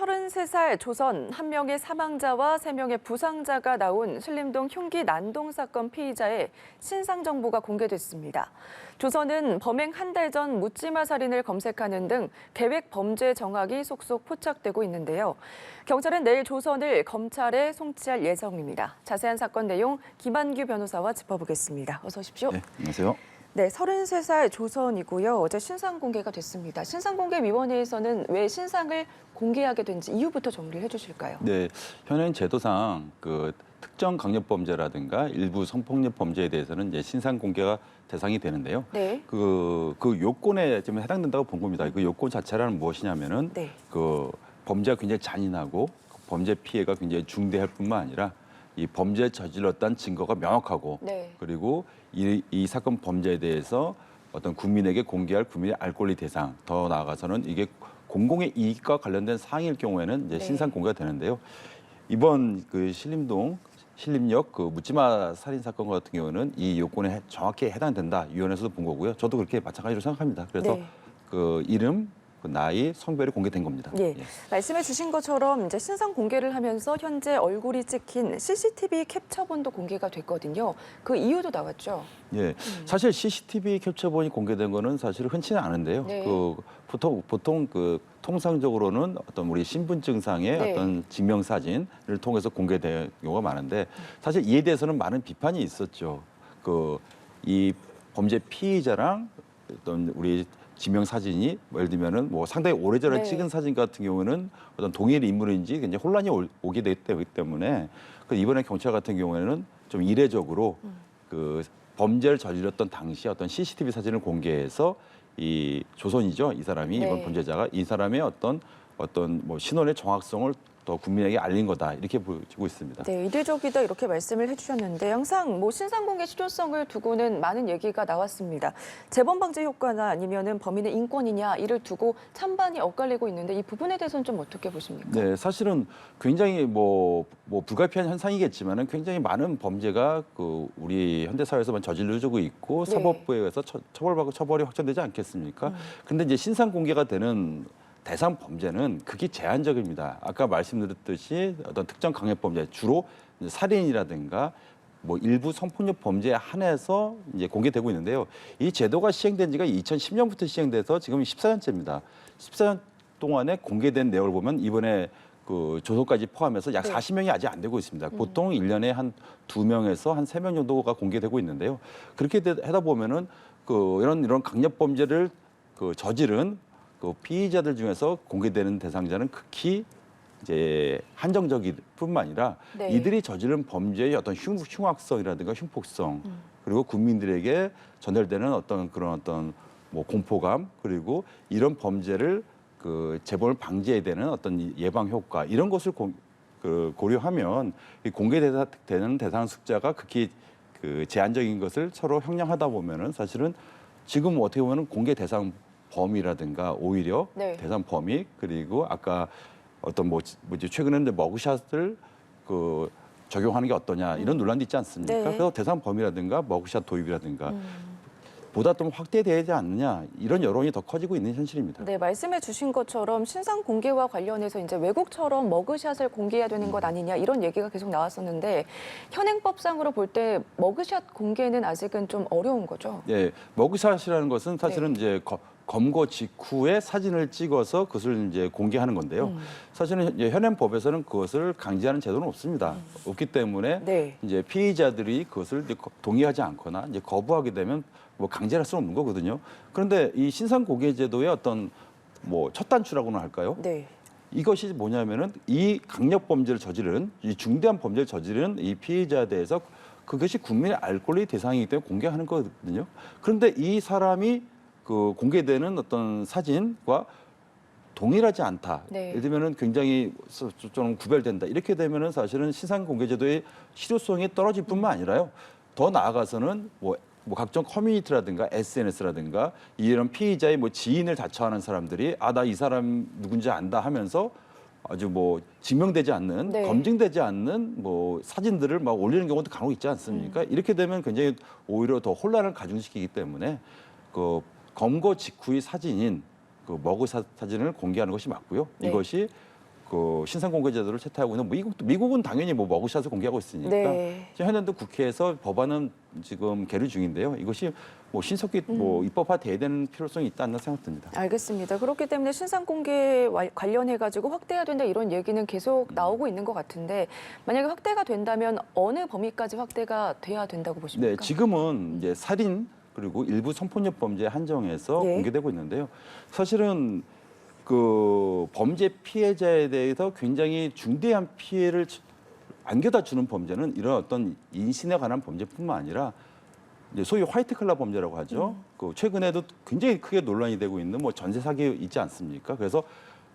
33살 조선 1명의 사망자와 3명의 부상자가 나온 신림동 흉기 난동 사건 피의자의 신상 정보가 공개됐습니다. 조선은 범행 한 달 전 묻지마 살인을 검색하는 등 계획 범죄 정황이 속속 포착되고 있는데요. 경찰은 내일 조선을 검찰에 송치할 예정입니다. 자세한 사건 내용 김한규 변호사와 짚어보겠습니다. 어서 오십시오. 네, 안녕하세요. 네, 33살 조선이고요. 어제 신상 공개가 됐습니다. 신상공개위원회에서는 왜 신상을 공개하게 된지 이유부터 정리를 해주실까요? 네, 현행 제도상 그 특정 강력범죄라든가 일부 성폭력 범죄에 대해서는 이제 신상 공개가 대상이 되는데요. 네. 그 요건에 좀 해당된다고 본 겁니다. 그 요건 자체는 무엇이냐면은 네. 그 범죄가 굉장히 잔인하고 범죄 피해가 굉장히 중대할 뿐만 아니라 이 범죄에 저질렀다는 증거가 명확하고 네. 그리고 이 사건 범죄에 대해서 어떤 국민에게 공개할 국민의 알 권리 대상, 더 나아가서는 이게 공공의 이익과 관련된 사항일 경우에는 이제 네. 신상 공개가 되는데요. 이번 그 신림역 그 묻지마 살인 사건 같은 경우는 이 요건에 정확히 해당된다 위원회에서도 본 거고요. 저도 그렇게 마찬가지로 생각합니다. 그래서 네. 그 이름, 그 나이, 성별이 공개된 겁니다. 예. 말씀해 주신 것처럼 이제 신상 공개를 하면서 현재 얼굴이 찍힌 CCTV 캡처본도 공개가 됐거든요. 그 이유도 나왔죠. 예, 사실 CCTV 캡처본이 공개된 거는 사실 흔치는 않은데요. 네. 그 보통 그 통상적으로는 어떤 우리 신분증상의 네. 어떤 증명 사진을 통해서 공개된 경우가 많은데 사실 이에 대해서는 많은 비판이 있었죠. 그 이 범죄 피의자랑 어떤 우리 지명 사진이 예를 들면은 뭐 상당히 오래전에 네. 찍은 사진 같은 경우는 어떤 동일 인물인지 굉장히 혼란이 오게 됐기 때문에 그 이번에 경찰 같은 경우에는 좀 이례적으로 그 범죄를 저질렀던 당시 어떤 CCTV 사진을 공개해서 이 조선이죠. 이 사람이 네. 이번 범죄자가 이 사람의 어떤 뭐 신원의 정확성을 더 국민에게 알린 거다 이렇게 보여지고 있습니다. 네, 이례적이다 이렇게 말씀을 해주셨는데 항상 뭐 신상 공개 실효성을 두고는 많은 얘기가 나왔습니다. 재범 방지 효과나 아니면은 범인의 인권이냐 이를 두고 찬반이 엇갈리고 있는데 이 부분에 대해서는 좀 어떻게 보십니까? 네, 사실은 굉장히 뭐 불가피한 현상이겠지만은 굉장히 많은 범죄가 그 우리 현대 사회에서만 저질러지고 있고 네. 사법부에 의해서 처벌받고 처벌이 확정되지 않겠습니까? 근데 이제 신상 공개가 되는 대상 범죄는 극히 제한적입니다. 아까 말씀드렸듯이 어떤 특정 강력 범죄, 주로 이제 살인이라든가 뭐 일부 성폭력 범죄에 한해서 이제 공개되고 있는데요. 이 제도가 시행된 지가 2010년부터 시행돼서 지금 14년째입니다. 14년 동안에 공개된 내용을 보면 이번에 그 조소까지 포함해서 약 네. 40명이 아직 안 되고 있습니다. 보통 1년에 한 2명에서 한 3명 정도가 공개되고 있는데요. 그렇게 하다 보면은 그 이런 강력 범죄를 그 저지른 그 피의자들 중에서 공개되는 대상자는 극히 이제 한정적일 뿐만 아니라 네. 이들이 저지른 범죄의 어떤 흉악성이라든가 흉폭성 그리고 국민들에게 전달되는 어떤 뭐 공포감 그리고 이런 범죄를 그 재범을 방지해야 되는 어떤 예방 효과 이런 것을 고려하면 이 공개되는 대상 숫자가 극히 그 제한적인 것을 서로 형량하다 보면은 사실은 지금 어떻게 보면은 공개 대상 범위라든가 오히려 네. 대상 범위 그리고 아까 어떤 뭐지 최근에 머그샷을 그 적용하는 게 어떠냐 이런 논란도 있지 않습니까? 네. 그래서 대상 범위라든가 머그샷 도입이라든가 보다 좀 확대되지 않느냐 이런 여론이 더 커지고 있는 현실입니다. 네, 말씀해 주신 것처럼 신상 공개와 관련해서 이제 외국처럼 머그샷을 공개해야 되는 것 아니냐 이런 얘기가 계속 나왔었는데 현행법상으로 볼 때 머그샷 공개는 아직은 좀 어려운 거죠? 예, 머그샷이라는 것은 사실은 이제 검거 직후에 사진을 찍어서 그것을 이제 공개하는 건데요. 사실은 이제 현행 법에서는 그것을 강제하는 제도는 없습니다. 없기 때문에 네. 이제 피의자들이 그것을 이제 동의하지 않거나 이제 거부하게 되면 뭐 강제할 수는 없는 거거든요. 그런데 이 신상 공개 제도의 어떤 뭐 첫 단추라고나 할까요? 네. 이것이 뭐냐면은 이 강력 범죄를 저지른 이 중대한 범죄를 저지른 이 피의자에 대해서 그것이 국민의 알 권리 대상이기 때문에 공개하는 거거든요. 그런데 이 사람이 그 공개되는 어떤 사진과 동일하지 않다. 네. 예를 들면은 굉장히 좀 구별된다. 이렇게 되면은 사실은 신상 공개 제도의 실효성이 떨어질 뿐만 아니라요. 더 나아가서는 뭐 각종 커뮤니티라든가 SNS라든가 이런 피의자의 뭐 지인을 자처하는 사람들이 나 이 사람 누군지 안다 하면서 아주 뭐 증명되지 않는 네. 검증되지 않는 뭐 사진들을 막 올리는 경우도 간혹 있지 않습니까? 이렇게 되면 굉장히 오히려 더 혼란을 가중시키기 때문에 그 검거 직후의 사진인 그 머그 사진을 공개하는 것이 맞고요. 네. 이것이 그 신상 공개 제도를 채택하고 있는 미국은 당연히 뭐 머그샷을 공개하고 있으니까 네. 지금 현재도 국회에서 법안은 지금 계류 중인데요. 이것이 뭐 신속히 뭐 입법화돼야 되는 필요성이 있다 않나 생각됩니다. 알겠습니다. 그렇기 때문에 신상 공개 관련해 가지고 확대해야 된다 이런 얘기는 계속 나오고 있는 것 같은데 만약에 확대가 된다면 어느 범위까지 확대가 돼야 된다고 보십니까? 네, 지금은 이제 살인 그리고 일부 성폭력 범죄에 한정해서 예. 공개되고 있는데요. 사실은 그 범죄 피해자에 대해서 굉장히 중대한 피해를 안겨다 주는 범죄는 이런 어떤 인신에 관한 범죄뿐만 아니라 이제 소위 화이트 칼라 범죄라고 하죠. 그 최근에도 굉장히 크게 논란이 되고 있는 뭐 전세 사기 있지 않습니까? 그래서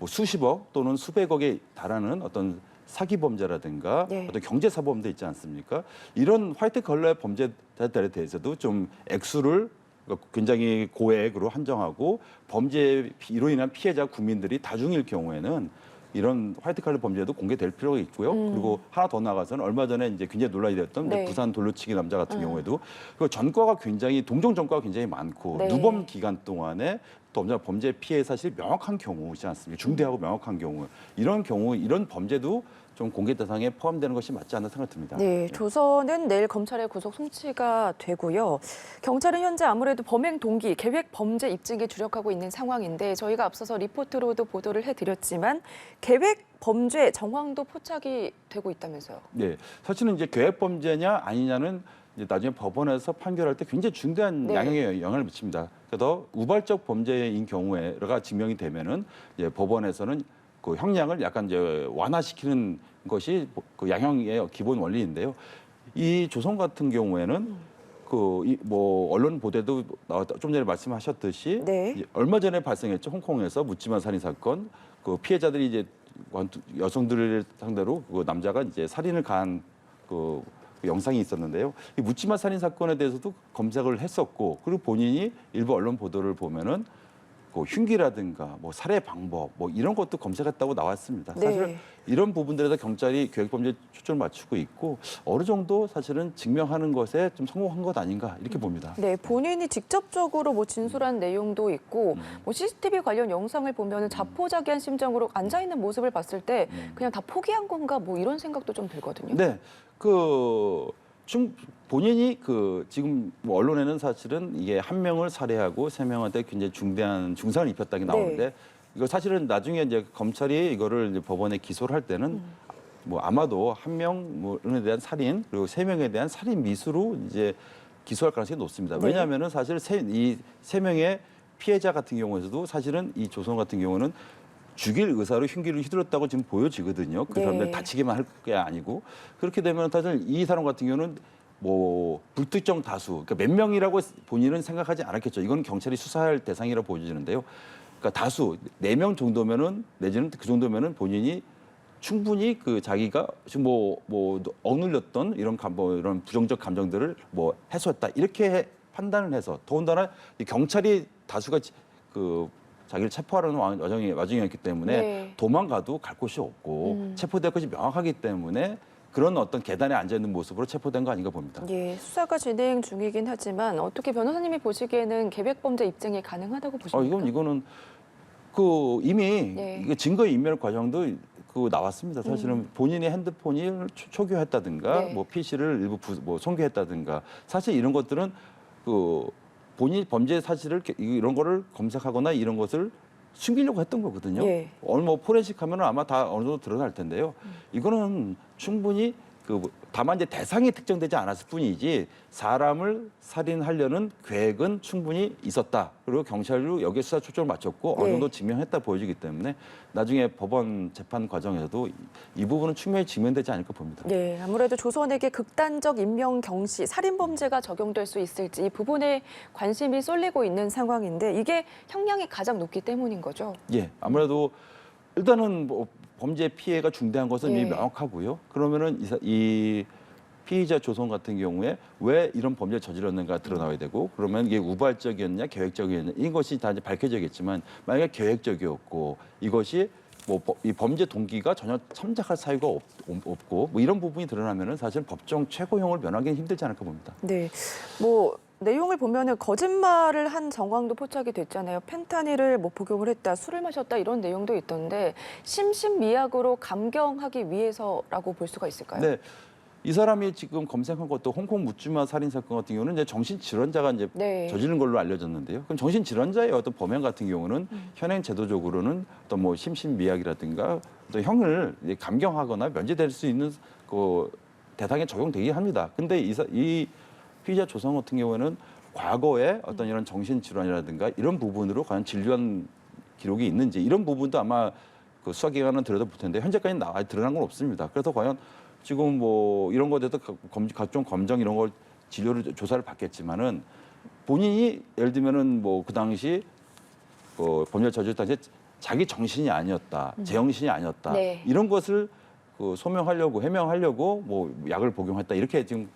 뭐 수십억 또는 수백억에 달하는 어떤 사기 범죄라든가 네. 어떤 경제 사범도 있지 않습니까? 이런 화이트 컬러의 범죄자들에 대해서도 좀 액수를 굉장히 고액으로 한정하고 범죄로 인한 피해자 국민들이 다중일 경우에는 이런 화이트 칼라 범죄도 공개될 필요가 있고요. 그리고 하나 더 나가서는 얼마 전에 이제 굉장히 논란이 됐던 네. 부산 돌려치기 남자 같은 경우에도 그 전과가 굉장히 동종 전과가 굉장히 많고 네. 누범 기간 동안에 또 범죄 피해 사실이 명확한 경우지 않습니까? 중대하고 명확한 경우 이런 경우 이런 범죄도 좀 공개 대상에 포함되는 것이 맞지 않나 생각됩니다. 네, 조선은 내일 검찰에 구속 송치가 되고요. 경찰은 현재 아무래도 범행 동기, 계획 범죄 입증에 주력하고 있는 상황인데 저희가 앞서서 리포트로도 보도를 해드렸지만 계획 범죄 정황도 포착이 되고 있다면서요. 네, 사실은 이제 계획 범죄냐 아니냐는 이제 나중에 법원에서 판결할 때 굉장히 중대한 네. 양형에 영향을 미칩니다. 그래서 우발적 범죄인 경우에가 증명이 되면은 이제 법원에서는 그 형량을 약간 이제 완화시키는 것이 그 양형의 기본 원리인데요. 이 조선 같은 경우에는 그 뭐 언론 보도에도 나왔다 좀 전에 말씀하셨듯이 네. 이제 얼마 전에 발생했죠. 홍콩에서 묻지마 살인 사건. 그 피해자들이 이제 여성들을 상대로 그 남자가 이제 살인을 가한 그 영상이 있었는데요. 이 묻지마 살인 사건에 대해서도 검색을 했었고 그리고 본인이 일부 언론 보도를 보면은 그 흉기라든가 뭐 살해 방법 뭐 이런 것도 검색했다고 나왔습니다. 네. 사실 이런 부분들에서 경찰이 계획범죄 초점을 맞추고 있고 어느 정도 사실은 증명하는 것에 좀 성공한 것 아닌가 이렇게 봅니다. 네, 본인이 직접적으로 뭐 진술한 내용도 있고 뭐 CCTV 관련 영상을 보면 자포자기한 심정으로 앉아 있는 모습을 봤을 때 그냥 다 포기한 건가 뭐 이런 생각도 좀 들거든요. 네, 그 본인이 그 지금 뭐 언론에는 사실은 이게 한 명을 살해하고 세 명한테 굉장히 중대한 중상을 입혔다는 게 나오는데 이거 사실은 나중에 이제 검찰이 이거를 이제 법원에 기소를 할 때는 뭐 아마도 한 명에 대한 살인 그리고 세 명에 대한 살인 미수로 이제 기소할 가능성이 높습니다. 네. 왜냐하면은 사실 이 세 명의 피해자 같은 경우에서도 사실은 이 조선 같은 경우는 죽일 의사로 흉기를 휘둘렀다고 지금 보여지거든요. 그 네. 사람들 다치게만 할 게 아니고 그렇게 되면 사실 이 사람 같은 경우는 뭐 불특정 다수, 그러니까 몇 명이라고 본인은 생각하지 않았겠죠. 이건 경찰이 수사할 대상이라고 보여지는데요. 그러니까 다수 4명 정도면은 내지는 그 정도면은 본인이 충분히 그 자기가 지금 뭐 억눌렸던 이런 이런 부정적 감정들을 뭐 해소했다 이렇게 판단을 해서 더군다나 이 경찰이 다수가 그 자기를 체포하려는 와중이었기 때문에 네. 도망가도 갈 곳이 없고 체포될 것이 명확하기 때문에 그런 어떤 계단에 앉아 있는 모습으로 체포된 거 아닌가 봅니다. 예, 수사가 진행 중이긴 하지만 어떻게 변호사님이 보시기에는 계획 범죄 입증이 가능하다고 보십니까? 이거는 그 이미 네. 이게 증거 인멸 과정도 그 나왔습니다. 사실은 본인의 핸드폰이 초기화했다든가 네. 뭐 PC를 일부 뭐 손괴했다든가 사실 이런 것들은 그 본인 범죄 사실을 이런 거를 검색하거나 이런 것을 숨기려고 했던 거거든요. 예. 뭐 포렌식 하면은 아마 다 어느 정도 드러날 텐데요. 이거는 충분히 다만 이제 대상이 특정되지 않았을 뿐이지 사람을 살인하려는 계획은 충분히 있었다. 그리고 경찰도 여기에 수사 초점을 맞췄고 어느 네. 정도 증명했다 보여지기 때문에 나중에 법원 재판 과정에서도 이 부분은 충분히 증명되지 않을까 봅니다. 네, 아무래도 조선에게 극단적 인명 경시, 살인 범죄가 적용될 수 있을지 이 부분에 관심이 쏠리고 있는 상황인데 이게 형량이 가장 높기 때문인 거죠. 예, 아무래도 일단은 뭐 범죄 피해가 중대한 것은 예. 이미 명확하고요. 그러면은 이 피의자 조선 같은 경우에 왜 이런 범죄를 저질렀는가 드러나야 되고 그러면 이게 우발적이었냐 계획적이었냐 이것이 다 이제 밝혀져야겠지만 만약에 계획적이었고 이것이 뭐 이 범죄 동기가 전혀 참작할 사유가 없고 뭐 이런 부분이 드러나면은 사실 법정 최고형을 면하기는 힘들지 않을까 봅니다. 네, 뭐 내용을 보면은 거짓말을 한 정황도 포착이 됐잖아요. 펜타닐을 뭐 복용을 했다, 술을 마셨다 이런 내용도 있던데 심신미약으로 감경하기 위해서라고 볼 수가 있을까요? 네. 이 사람이 지금 검색한 것도 홍콩 묻지마 살인 사건 같은 경우는 이제 정신질환자가 이제 네. 저지른 걸로 알려졌는데요. 그럼 정신질환자의 어떤 범행 같은 경우는 현행 제도적으로는 어떤 뭐 심신미약이라든가 또 형을 이제 감경하거나 면제될 수 있는 그 대상에 적용되긴 합니다. 근데 이 피의자 조성 같은 경우에는 과거에 어떤 이런 정신질환이라든가 이런 부분으로 과연 진료한 기록이 있는지 이런 부분도 아마 그 수사기관은 들여다볼 텐데 현재까지 드러난 건 없습니다. 그래서 과연 지금 뭐 이런 거에 대해서 각종 검정 이런 걸 진료를 조사를 받겠지만은 본인이 예를 들면은 뭐 그 당시 범죄를 저질 당시에 자기 정신이 아니었다, 제정신이 아니었다 네. 이런 것을 그 소명하려고 해명하려고 뭐 약을 복용했다 이렇게 지금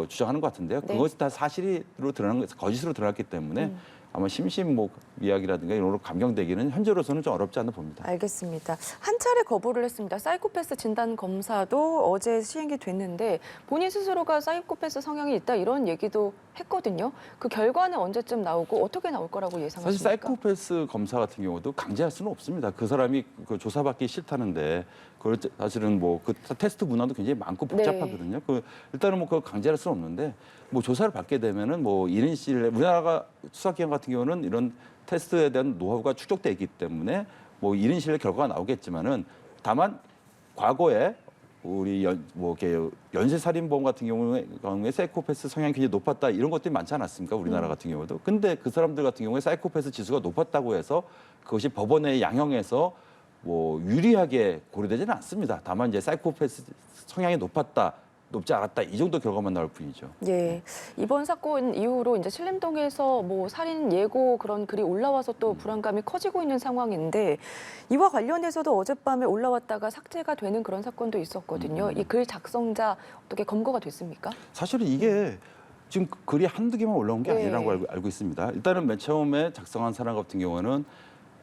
주장하는 것 같은데요. 네. 그것이 다 사실로 드러난 거, 거짓으로 드러났기 때문에 아마 심신미약이라든가 이런 걸로 감경되기는 현재로서는 좀 어렵지 않나 봅니다. 알겠습니다. 한 차례 거부를 했습니다. 사이코패스 진단 검사도 어제 시행이 됐는데 본인 스스로가 사이코패스 성향이 있다 이런 얘기도 했거든요. 그 결과는 언제쯤 나오고 어떻게 나올 거라고 예상하십니까? 사실 사이코패스 검사 같은 경우도 강제할 수는 없습니다. 그 사람이 그 조사받기 싫다는데 그걸 사실은 뭐 그 테스트 문화도 굉장히 많고 복잡하거든요. 그 일단은 뭐 그걸 강제할 수는 없는데 뭐 조사를 받게 되면은 뭐 1인 우리나라가 수사기관 같은 경우는 이런 테스트에 대한 노하우가 축적돼 있기 때문에 뭐 1인 실내 결과가 나오겠지만은 다만 과거에 우리 연쇄살인범 같은 경우에 사이코패스 성향이 굉장히 높았다 이런 것들이 많지 않았습니까? 우리나라 같은 경우도. 근데 그 사람들 같은 경우에 사이코패스 지수가 높았다고 해서 그것이 법원의 양형에서 뭐 유리하게 고려되지는 않습니다. 다만 이제 사이코패스 성향이 높지 않았다 이 정도 결과만 나올 뿐이죠. 예, 이번 사건 이후로 이제 신림동에서 뭐 살인 예고 그런 글이 올라와서 또 불안감이 커지고 있는 상황인데 이와 관련해서도 어젯밤에 올라왔다가 삭제가 되는 그런 사건도 있었거든요. 이 글 작성자 어떻게 검거가 됐습니까? 사실은 이게 지금 글이 한두 개만 올라온 게 네. 아니라고 알고 있습니다. 일단은 맨 처음에 작성한 사람 같은 경우는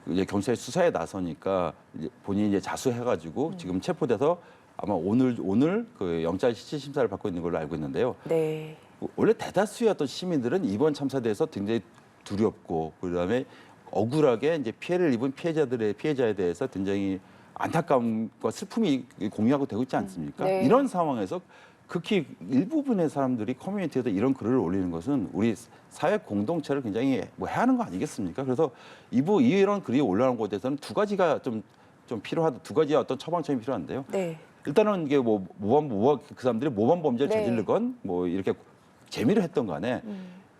이제 경찰이 수사에 나서니까 이제 본인이 이제 자수해가지고 지금 체포돼서 아마 오늘 그 영장 실질 심사를 받고 있는 걸로 알고 있는데요. 네. 원래 대다수의 어떤 시민들은 이번 참사에 대해서 굉장히 두렵고 그다음에 억울하게 이제 피해를 입은 피해자에 대해서 굉장히 안타까움과 슬픔이 공유하고 되고 있지 않습니까? 네. 이런 상황에서 극히 일부분의 사람들이 커뮤니티에서 이런 글을 올리는 것은 우리 사회 공동체를 굉장히 뭐 해하는 거 아니겠습니까? 그래서 이런 글이 올라오는 것에 대해서는 두 가지가 좀 필요하다. 두 가지의 어떤 처방점이 필요한데요. 네. 일단은 이게 뭐 그 사람들이 모범 범죄를 네. 저지르건 뭐 이렇게 재미를 했던 간에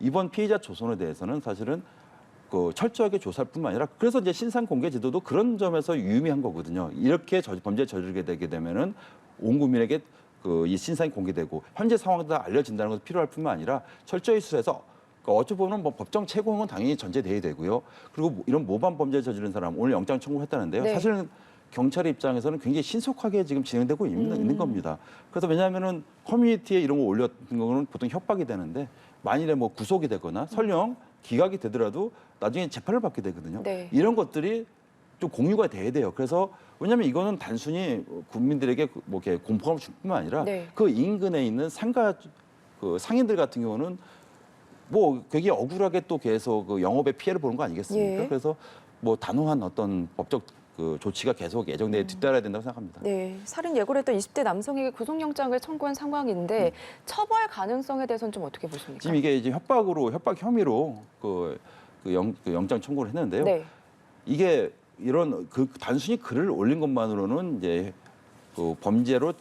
이번 피해자 조선에 대해서는 사실은 그 철저하게 조사할 뿐만 아니라 그래서 이제 신상 공개 제도도 그런 점에서 유의미한 거거든요. 이렇게 범죄를 저지르게 되게 되면은 온 국민에게 그 이 신상이 공개되고 현재 상황도 다 알려진다는 것도 필요할 뿐만 아니라 철저히 수사해서 어찌 보면 뭐 법정 최고형은 당연히 전제돼야 되고요. 그리고 뭐 이런 모범 범죄를 저지른 사람 오늘 영장 청구했다는데요. 네. 사실은 경찰 입장에서는 굉장히 신속하게 지금 진행되고 있는 겁니다. 그래서 왜냐하면은 커뮤니티에 이런 거 올렸던 거는 보통 협박이 되는데 만일에 뭐 구속이 되거나 설령 기각이 되더라도 나중에 재판을 받게 되거든요. 네. 이런 것들이 좀 공유가 돼야 돼요. 그래서 왜냐하면 이거는 단순히 국민들에게 뭐 이렇게 공포감을 줄 뿐만 아니라 네. 그 인근에 있는 그 상인들 같은 경우는 뭐 되게 억울하게 또 계속 그 영업에 피해를 보는 거 아니겠습니까? 예. 그래서 뭐 단호한 어떤 법적 그 조치가 계속 예정돼 뒤따라야 된다고 생각합니다. 네, 살인 예고를 했던 20대 남성에게 구속영장을 청구한 상황인데 처벌 가능성에 대해서는 좀 어떻게 보십니까? 지금 이게 이제 협박 혐의로 영장 청구를 했는데요. 네. 이게 이런 단순히 글을 올린 것만으로는 이제 그 범죄로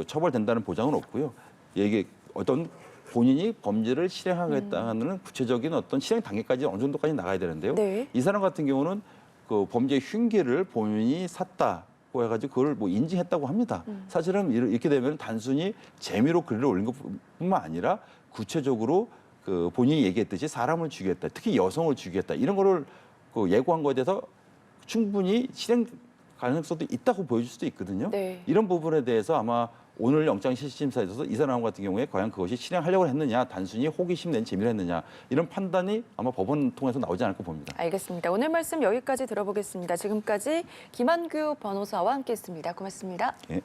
처벌된다는 보장은 없고요. 이게 어떤 본인이 범죄를 실행하겠다는 구체적인 어떤 실행 단계까지 어느 정도까지 나가야 되는데요. 네. 이 사람 같은 경우는 그 범죄 흉기를 본인이 샀다고 해가지고 그걸 뭐 인증했다고 합니다. 사실은 이렇게 되면 단순히 재미로 글을 올린 것뿐만 아니라 구체적으로 그 본인이 얘기했듯이 사람을 죽이겠다, 특히 여성을 죽이겠다 이런 거를 그 예고한 거에 대해서 충분히 실행 가능성도 있다고 보여줄 수도 있거든요. 네. 이런 부분에 대해서 아마 오늘 영장 실질심사에서 이 사람 같은 경우에 과연 그것이 실행하려고 했느냐, 단순히 호기심 낸 재미를 했느냐 이런 판단이 아마 법원 통해서 나오지 않을까 봅니다. 알겠습니다. 오늘 말씀 여기까지 들어보겠습니다. 지금까지 김한규 변호사와 함께했습니다. 고맙습니다. 예.